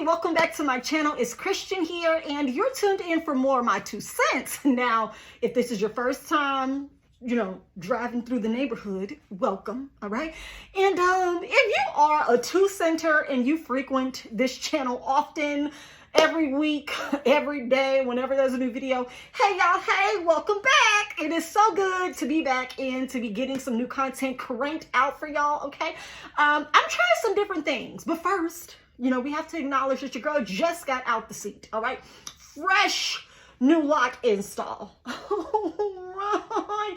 welcome back to my channel. It's Christian here, and you're tuned in for more of my 2 cents. Now, if this is your first time, driving through the neighborhood, welcome, all right? And if you are a 2-center and you frequent this channel often, every week, every day, whenever there's a new video, hey y'all, hey, welcome back. It is so good to be back and to be getting some new content cranked out for y'all, okay? I'm trying some different things, but first, we have to acknowledge that your girl just got out the seat, all right? Fresh new lock install. All right.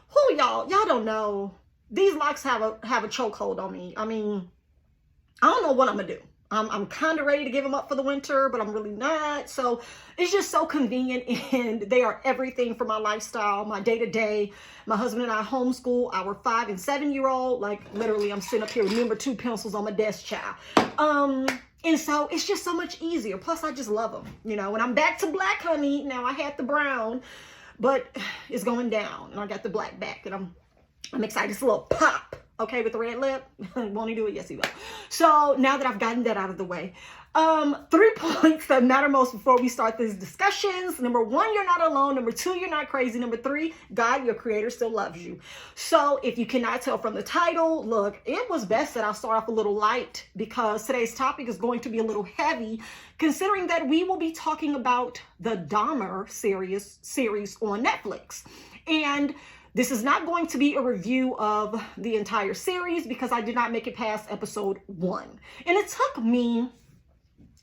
Who y'all don't know. These locks have a chokehold on me. I mean, I don't know what I'm gonna do. I'm kind of ready to give them up for the winter, but I'm really not. So it's just so convenient, and they are everything for my lifestyle, my day-to-day. My husband and I homeschool our 5- and 7-year-old. Like, literally, I'm sitting up here with number 2 pencils on my desk, child. And so it's just so much easier. Plus, I just love them. When I'm back to black, honey, now I had the brown, but it's going down, and I got the black back, and I'm excited. It's a little pop. Okay, with the red lip. Won't he do it? Yes, he will. So now that I've gotten that out of the way, 3 points that matter most before we start these discussions. Number 1, you're not alone. Number 2, you're not crazy. Number 3, God, your creator, still loves you. So if you cannot tell from the title, look, it was best that I'll start off a little light because today's topic is going to be a little heavy, considering that we will be talking about the Dahmer series on Netflix. And this is not going to be a review of the entire series because I did not make it past episode 1. And it took me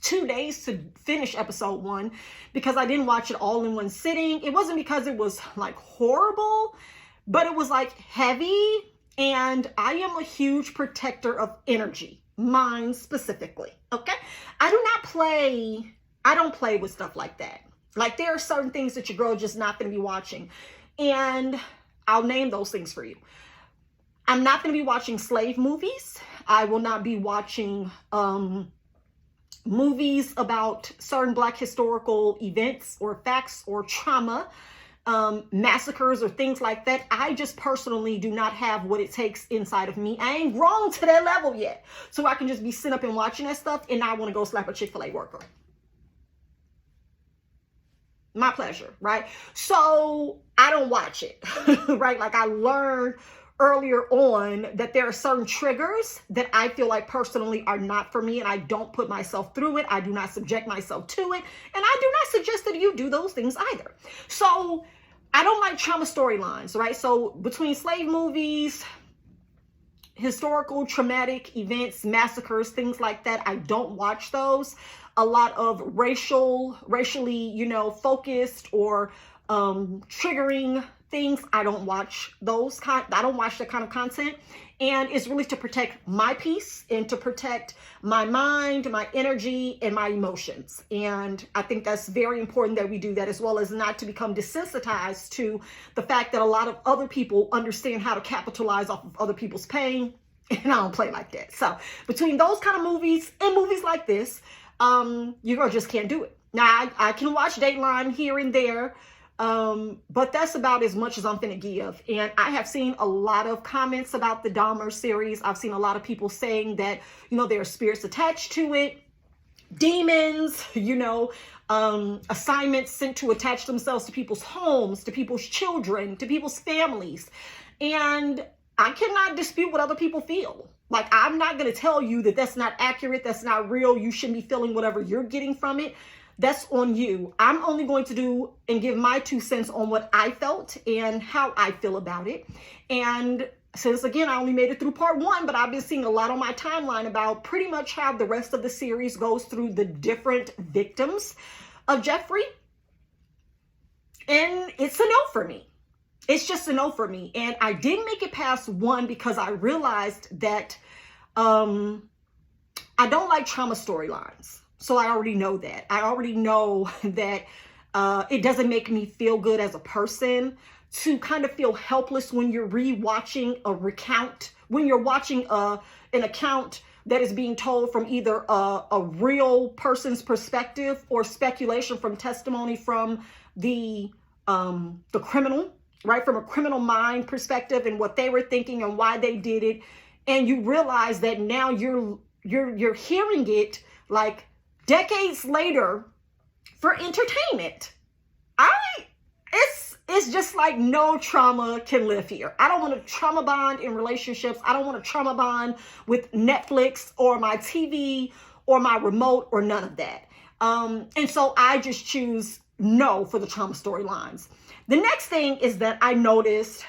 2 days to finish episode 1 because I didn't watch it all in one sitting. It wasn't because it was like horrible, but it was like heavy. And I am a huge protector of energy, mine specifically. Okay. I don't play with stuff like that. Like, there are certain things that your girl just not going to be watching. And I'll name those things for you. I'm not going to be watching slave movies. I will not be watching movies about certain Black historical events or facts or trauma, massacres or things like that. I just personally do not have what it takes inside of me. I ain't grown to that level yet. So I can just be sitting up and watching that stuff and I want to go slap a Chick-fil-A worker. My pleasure, right? So I don't watch it, right? Like, I learned earlier on that there are certain triggers that I feel like personally are not for me, and I don't put myself through it. I do not subject myself to it, and I do not suggest that you do those things either. So I don't like trauma storylines, right? So between slave movies, historical traumatic events, massacres, things like that, I don't watch those. A lot of racially, focused or triggering things, I don't watch those. I don't watch that kind of content. And it's really to protect my peace and to protect my mind, my energy, and my emotions. And I think that's very important that we do that, as well as not to become desensitized to the fact that a lot of other people understand how to capitalize off of other people's pain. And I don't play like that. So between those kind of movies and movies like this, you girl just can't do it. Now, I can watch Dateline here and there, but that's about as much as I'm finna give. And I have seen a lot of comments about the Dahmer series. I've seen a lot of people saying that, there are spirits attached to it, demons, assignments sent to attach themselves to people's homes, to people's children, to people's families. And I cannot dispute what other people feel. Like, I'm not going to tell you that that's not accurate, that's not real, you shouldn't be feeling whatever you're getting from it. That's on you. I'm only going to do and give my 2 cents on what I felt and how I feel about it. And since, again, I only made it through part 1, but I've been seeing a lot on my timeline about pretty much how the rest of the series goes through the different victims of Jeffrey. And it's a no for me. It's just a no for me. And I didn't make it past 1 because I realized that I don't like trauma storylines. So I already know that. I already know that it doesn't make me feel good as a person to kind of feel helpless when you're rewatching a recount, when you're watching an account that is being told from either a real person's perspective or speculation from testimony from the criminal, right? From a criminal mind perspective and what they were thinking and why they did it. And you realize that now you're hearing it like decades later for entertainment. It's just like no trauma can live here. I don't want to trauma bond in relationships. I don't want to trauma bond with Netflix or my TV or my remote or none of that. And so I just choose no for the trauma storylines. The next thing is that I noticed,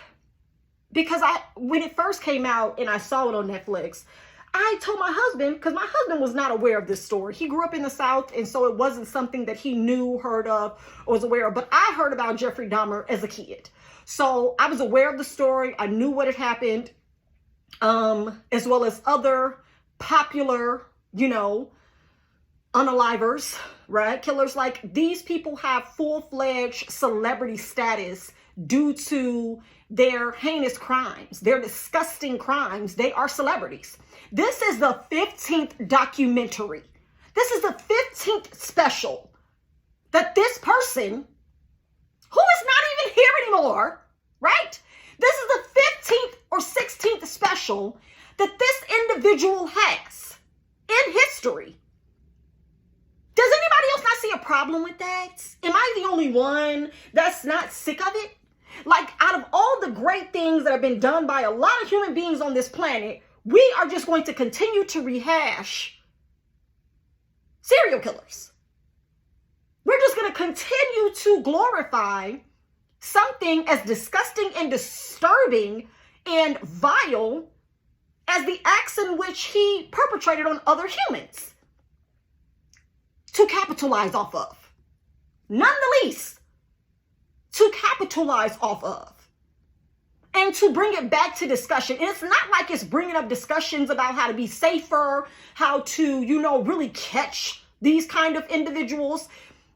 because when it first came out and I saw it on Netflix, I told my husband, because my husband was not aware of this story. He grew up in the South, and so it wasn't something that he knew, heard of, or was aware of. But I heard about Jeffrey Dahmer as a kid. So I was aware of the story. I knew what had happened, as well as other popular, unalivers, right? Killers. Like, these people have full-fledged celebrity status due to their heinous crimes, their disgusting crimes. They are celebrities. This is the 15th documentary. This is the 15th special that this person, who is not even here anymore, right? This is the 15th or 16th special that this individual has in history. Does anybody else not see a problem with that? Am I the only one that's not sick of it? Like, out of all the great things that have been done by a lot of human beings on this planet, we are just going to continue to rehash serial killers. We're just going to continue to glorify something as disgusting and disturbing and vile as the acts in which he perpetrated on other humans to capitalize off of. None the least, to capitalize off of. And to bring it back to discussion. And it's not like it's bringing up discussions about how to be safer, how to, really catch these kind of individuals.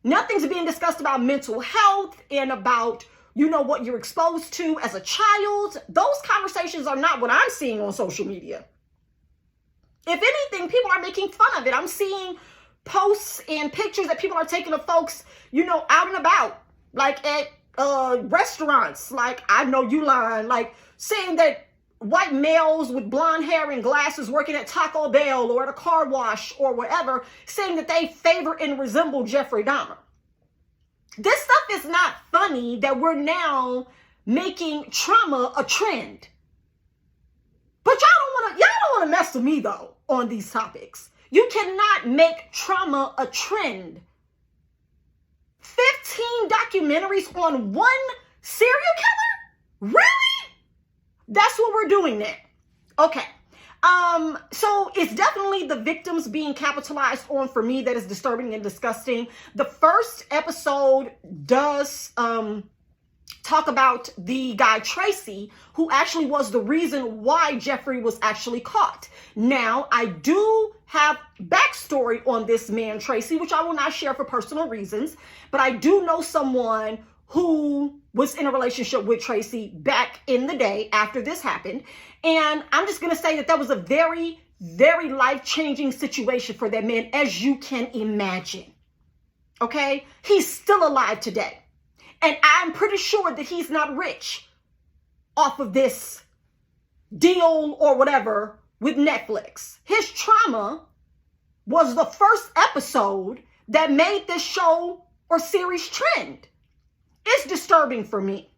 Nothing's being discussed about mental health and about, what you're exposed to as a child. Those conversations are not what I'm seeing on social media. If anything, people are making fun of it. I'm seeing posts and pictures that people are taking of folks, out and about, like at restaurants, like, I know you lying, like saying that white males with blonde hair and glasses working at Taco Bell or at a car wash or whatever, saying that they favor and resemble Jeffrey Dahmer. This stuff is not funny that we're now making trauma a trend. But y'all don't want to mess with me though on these topics. You cannot make trauma a trend. 15 documentaries on one serial killer? Really? That's what we're doing now. Okay. So it's definitely the victims being capitalized on for me that is disturbing and disgusting. The first episode does talk about the guy Tracy, who actually was the reason why Jeffrey was actually caught. Now, I do have backstory on this man, Tracy, which I will not share for personal reasons, but I do know someone who was in a relationship with Tracy back in the day after this happened. And I'm just going to say that was a very, very life-changing situation for that man, as you can imagine. Okay? He's still alive today. And I'm pretty sure that he's not rich off of this deal or whatever with Netflix. His trauma was the first episode that made this show or series trend. It's disturbing for me.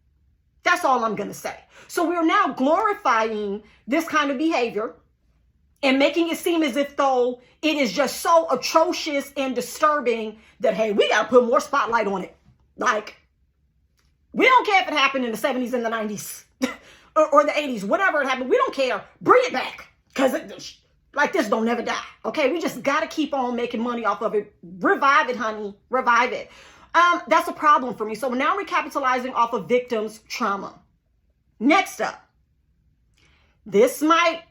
That's all I'm going to say. So we're now glorifying this kind of behavior and making it seem as if though it is just so atrocious and disturbing that, hey, we got to put more spotlight on it. Like, we don't care if it happened in the 70s and the 90s or the 80s, whatever it happened. We don't care. Bring it back, because like this don't never die. Okay, we just got to keep on making money off of it. Revive it, honey. Revive it. That's a problem for me. So now we're capitalizing off of victims' trauma. Next up, this might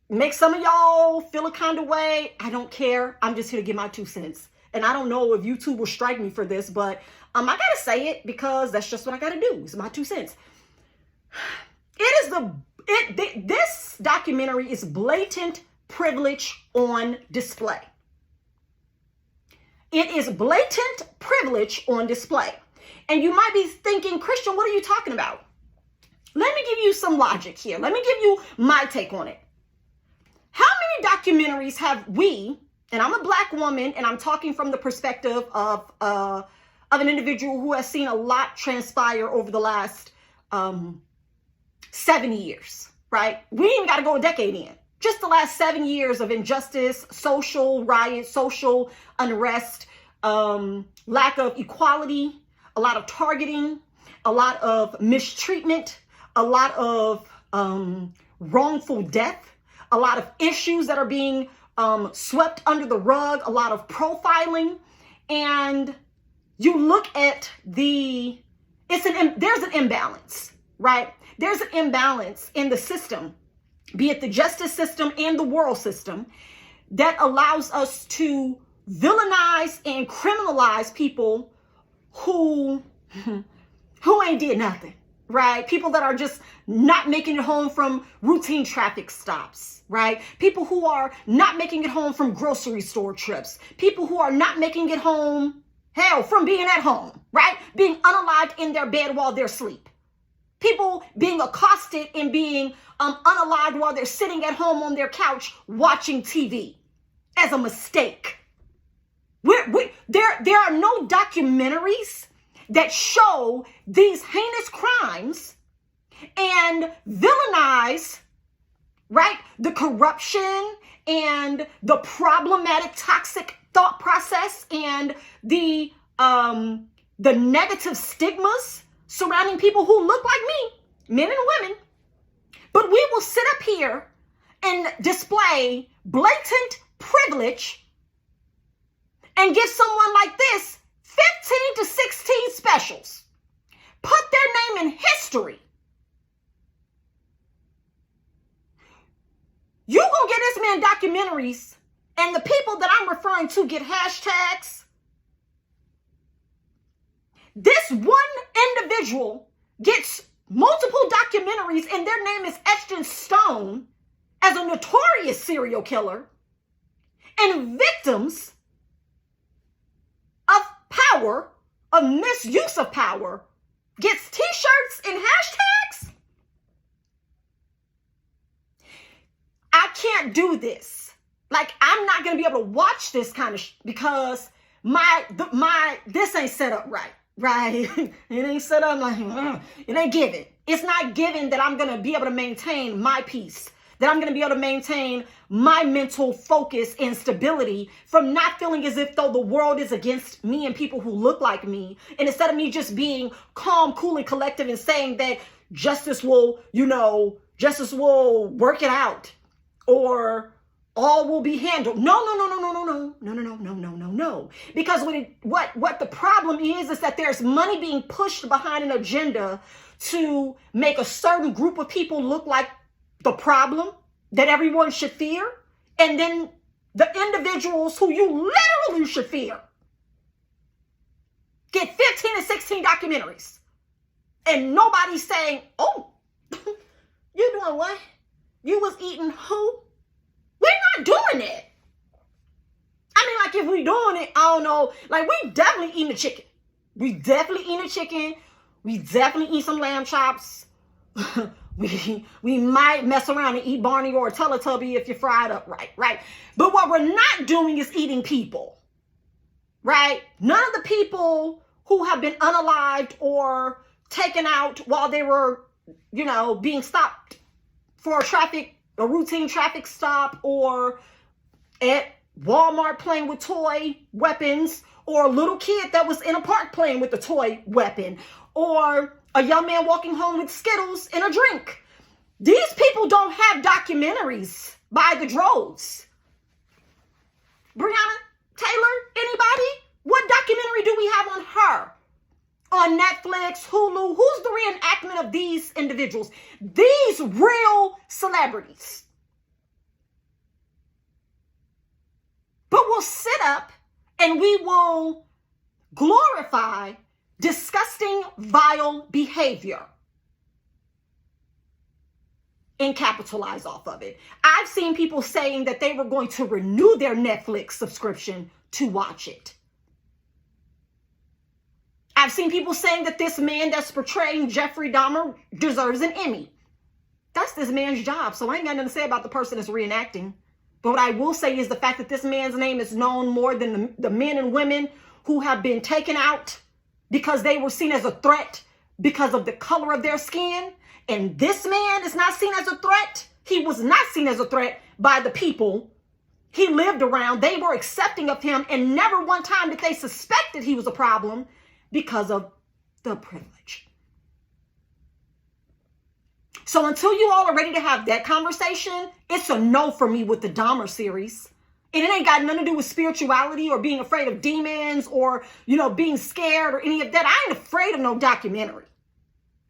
make some of y'all feel a kind of way. I don't care. I'm just here to give my 2 cents. And I don't know if YouTube will strike me for this, but I got to say it because that's just what I got to do. It's my 2 cents. This documentary is blatant privilege on display. It is blatant privilege on display. And you might be thinking, Christian, what are you talking about? Let me give you some logic here. Let me give you my take on it. How many documentaries have we and I'm a Black woman, and I'm talking from the perspective of an individual who has seen a lot transpire over the last 7 years, right? We ain't got to go a decade in. Just the last 7 years of injustice, social riots, social unrest, lack of equality, a lot of targeting, a lot of mistreatment, a lot of wrongful death, a lot of issues that are being swept under the rug, a lot of profiling. And you look at there's an imbalance, right? There's an imbalance in the system, be it the justice system and the world system, that allows us to villainize and criminalize people who ain't did nothing, right? People that are just not making it home from routine traffic stops, right? People who are not making it home from grocery store trips. People who are not making it home, hell, from being at home, right? Being unalived in their bed while they're asleep. People being accosted and being unalived while they're sitting at home on their couch watching TV as a mistake. There are no documentaries that show these heinous crimes and villainize, right, the corruption and the problematic toxic thought process and the negative stigmas surrounding people who look like me, men and women. But we will sit up here and display blatant privilege and give someone like this 15 to 16 specials. Put their name in history. You gonna get this man documentaries, and the people that I'm referring to get hashtags. This one individual gets multiple documentaries, and their name is etched in stone as a notorious serial killer, and victims of power, of misuse of power, gets t-shirts and hashtags. I can't do this. Like, I'm not going to be able to watch this kind of because this ain't set up right. Right? It ain't set up like, it ain't given. It's not given that I'm going to be able to maintain my peace, that I'm going to be able to maintain my mental focus and stability from not feeling as if though the world is against me and people who look like me. And instead of me just being calm, cool, and collective and saying that justice will work it out, or all will be handled. No. Because what the problem is that there's money being pushed behind an agenda to make a certain group of people look like the problem that everyone should fear. And then the individuals who you literally should fear get 15 and 16 documentaries. And nobody's saying, oh, you doing what? You was eating who? We're not doing it. I mean, like, if we doing it, I don't know. Like, we definitely eating a chicken. We definitely eating a chicken. We definitely eat some lamb chops. we might mess around and eat Barney or a Teletubby if you fry it up right? But what we're not doing is eating people, right? None of the people who have been unalived or taken out while they were, being stopped for a routine traffic stop, or at Walmart playing with toy weapons, or a little kid that was in a park playing with a toy weapon, or a young man walking home with Skittles and a drink. These people don't have documentaries by the droves. Breonna Taylor, anybody? What documentary do we have on her? On Netflix, Hulu? Who's the reenactment of these individuals? These real celebrities. But we'll sit up and we will glorify disgusting, vile behavior and capitalize off of it. I've seen people saying that they were going to renew their Netflix subscription to watch it. I've seen people saying that this man that's portraying Jeffrey Dahmer deserves an Emmy. That's this man's job, so I ain't got nothing to say about the person that's reenacting. But what I will say is the fact that this man's name is known more than the men and women who have been taken out because they were seen as a threat because of the color of their skin. And this man is not seen as a threat. He was not seen as a threat by the people he lived around. They were accepting of him, and never one time did they suspect that he was a problem because of the privilege. So until you all are ready to have that conversation, it's a no for me with the Dahmer series. And it ain't got nothing to do with spirituality or being afraid of demons or, being scared or any of that. I ain't afraid of no documentary.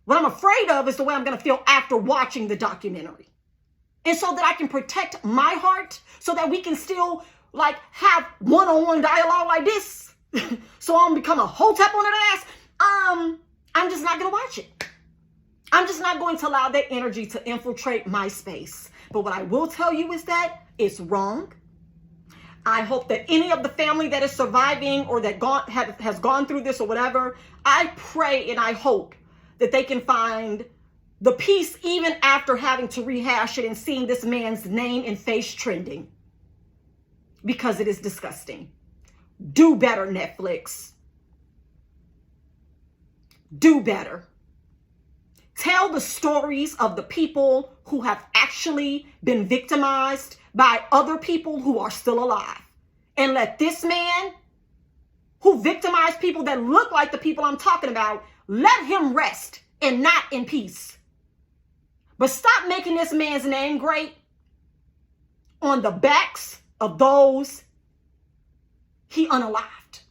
What I'm afraid of is the way I'm going to feel after watching the documentary. And so that I can protect my heart, so that we can still have one-on-one dialogue like this. So I don't become a hotep on that ass. I'm just not going to watch it. I'm just not going to allow that energy to infiltrate my space. But what I will tell you is that it's wrong. I hope that any of the family that is surviving or that has gone through this or whatever, I pray and I hope that they can find the peace even after having to rehash it and seeing this man's name and face trending. Because it is disgusting. Do better, Netflix. Do better. Tell the stories of the people who have actually been victimized by other people who are still alive. And let this man who victimized people that look like the people I'm talking about, let him rest and not in peace. But stop making this man's name great on the backs of those he unalived.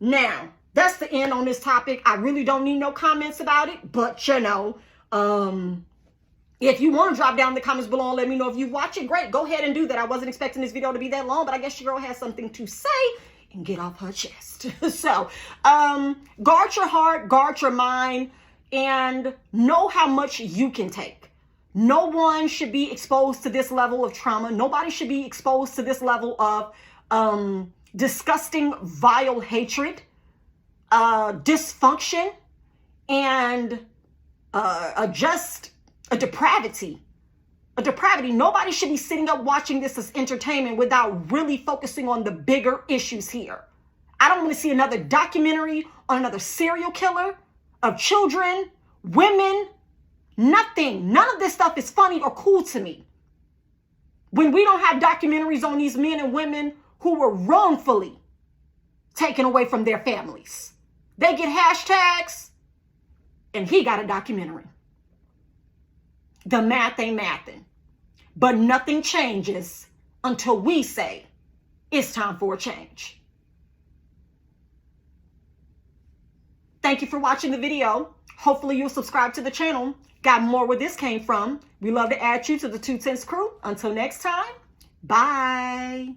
Now, that's the end on this topic. I really don't need no comments about it, but if you want to drop down in the comments below and let me know if you watch it, great. Go ahead and do that. I wasn't expecting this video to be that long, but I guess your girl has something to say and get off her chest. So, guard your heart, guard your mind, and know how much you can take. No one should be exposed to this level of trauma. Nobody should be exposed to this level of disgusting, vile hatred, dysfunction, and just a depravity. A depravity. Nobody should be sitting up watching this as entertainment without really focusing on the bigger issues here. I don't want to see another documentary on another serial killer of children, women, nothing. None of this stuff is funny or cool to me. When we don't have documentaries on these men and women who were wrongfully taken away from their families. They get hashtags, and he got a documentary. The math ain't mathin'. But nothing changes until we say it's time for a change. Thank you for watching the video. Hopefully you'll subscribe to the channel. Got more where this came from. We love to add you to the 2 Tenths crew. Until next time, bye.